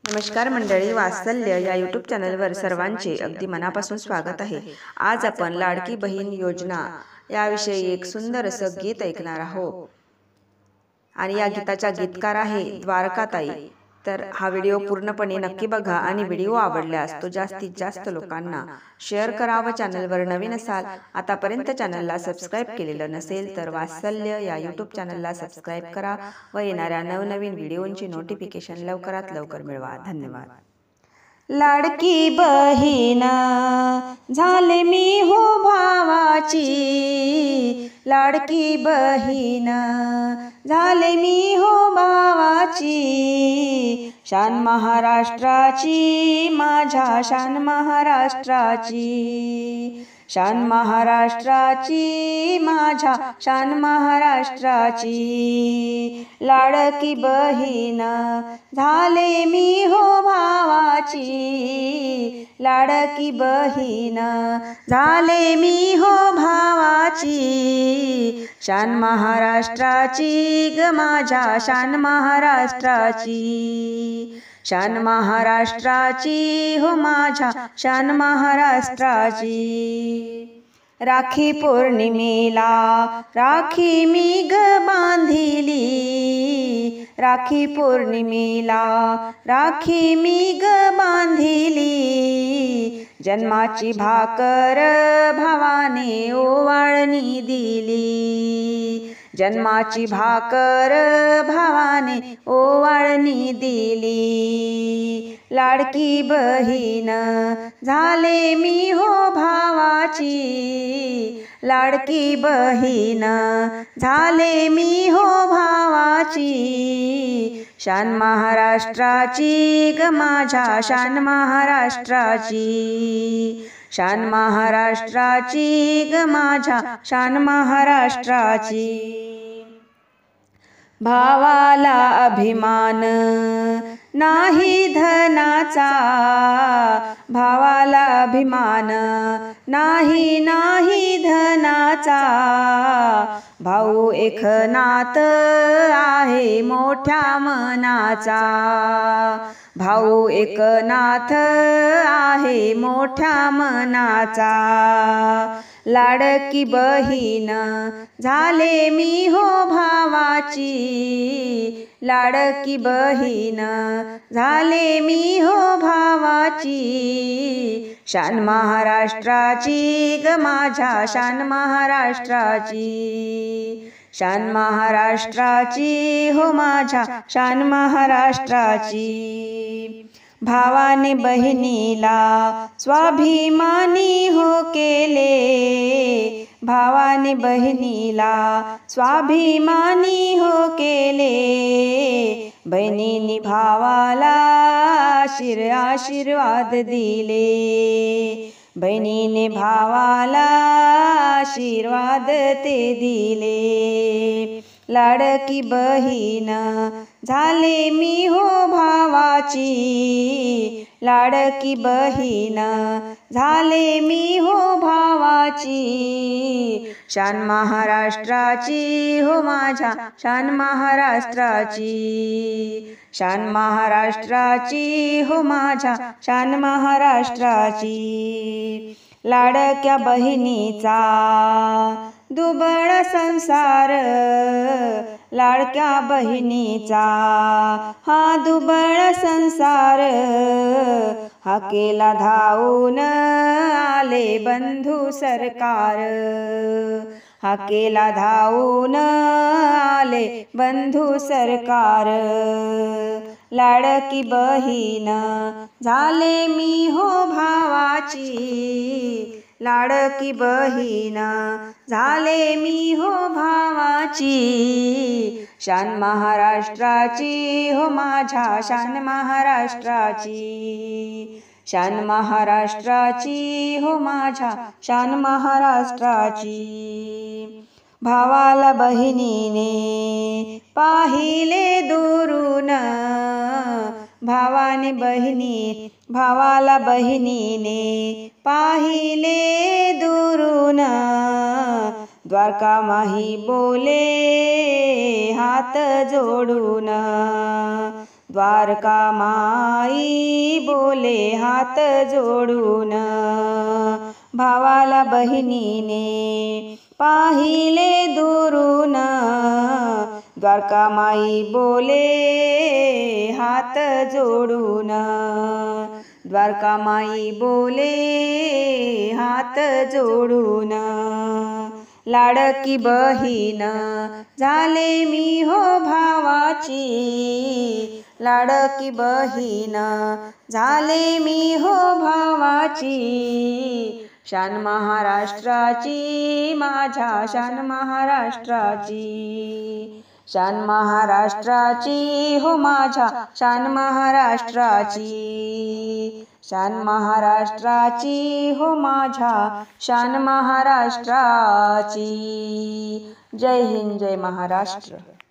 नमस्कार मंडळी, वात्सल्य या यूट्यूब चॅनलवर सर्वांचे अगदी मनापासून स्वागत आहे। आज आपण लाडकी बहीण योजना याविषयी एक सुंदर असं गीत ऐकणार आहोत आणि या गीताच्या गीतकार आहे द्वारकाताई। तर हा व्हिडिओ पूर्णपणे नक्की बघा आणि व्हिडिओ आवडल्यास तो जास्तीत जास्त लोकांना शेअर करा व चॅनलवर नवीन असाल, आतापर्यंत चॅनलला सबस्क्राइब केलेलं नसेल तर वात्सल्य या यूट्यूब चॅनलला सबस्क्राइब करा व येणाऱ्या नवनवीन व्हिडिओंची नोटिफिकेशन लवकरात लवकर मिळवा। धन्यवाद। लाडकी बहीण झाले मी हो भावाची, लाडकी बहीण झाले मी हो भावाची, शान महाराष्ट्राची माझ्या शान महाराष्ट्राची, शान महाराष्ट्राची माझ्या शान महाराष्ट्राची, लाडकी बहीण झाले मी हो भावाची, लाडकी बहीण झाले मी हो भावाची, शान महाराष्ट्राची ग माझ्या शान महाराष्ट्राची, शान महाराष्ट्राची हो माझ्या शान महाराष्ट्राची। राखी पौर्णिमेला राखी मी ग बांधिली, राखी पौर्णिमेला राखी मी ग बांधिली, जन्माची भाकर भावाने ओवाळणी दिली, जन्माची भाकर भावाने ओवाळणी दिली, लाडकी बहीण झाले मी हो भावाची, लाडकी बहीण झाले मी हो भावाची, शान महाराष्ट्राची ग माझ्या शान महाराष्ट्राची, शान महाराष्ट्राची ग माझ्या शान महाराष्ट्राची। भावाला अभिमान नाही धनाचा, भावाला अभिमान नाही नाही धनाचा, भाऊ एकनाथ आहे मोठ्या मनाचा, भाऊ एकनाथ आहे मोठ्या मनाचा, लाडकी बहीण झाले मी हो भावाची, लाडकी बहीण झाले मी हो भावाची, शान महाराष्ट्राची ग माझ्या शान महाराष्ट्राची, शान महाराष्ट्राची हो माझ्या शान महाराष्ट्राची। भावाने बहिणीला स्वाभिमानी हो केले, भावाने बहिणीला स्वाभिमानी हो केले, बहिणीने भावाला आशीर्वाद दिले, बहिणीने भावाला आशीर्वाद ते दिले, लाडकी बहीण झाले मी हो भावाची, लाडकी बहीण झाले मी हो भावाची, शान महाराष्ट्राची हो माझ्या शान महाराष्ट्राची, शान महाराष्ट्राची हो माझ्या शान महाराष्ट्राची, लाडक्या बहिणीचा दुबळ संसार, लाडक्या बहिणीचा हा दुबळ संसार, हाकेला धावून आले बंधू सरकार, हाकेला धावून आले बंधू सरकार, लाडकी बहीण झाले मी हो भावाची, लाडकी बहीण झाले मी हो भावाची, शान महाराष्ट्राची हो माझ्या शान महाराष्ट्राची, शान महाराष्ट्राची हो माझ्या शान महाराष्ट्राची। भावाला बहिणीने पाहिले दुरून, भावाने भावाला बहिणीने पाहिले दुरून, द्वारका माही बोले हात जोडून, द्वारका माई बोले हात जोडून, भावाला बहिणीने पाहिले दुरून, द्वारका माई बोले हात जोडून, द्वारका माई बोले हात जोडून, लाडकी बहीण झाले मी हो भावाची, लाडकी बहीण झाले मी हो भावाची, शान महाराष्ट्राची माझ्या शान महाराष्ट्राची, शान महाराष्ट्राची हो माझ्या शान महाराष्ट्राची, शान महाराष्ट्राची हो माझ्या शान महाराष्ट्राची. जय हिंद, जय महाराष्ट्र.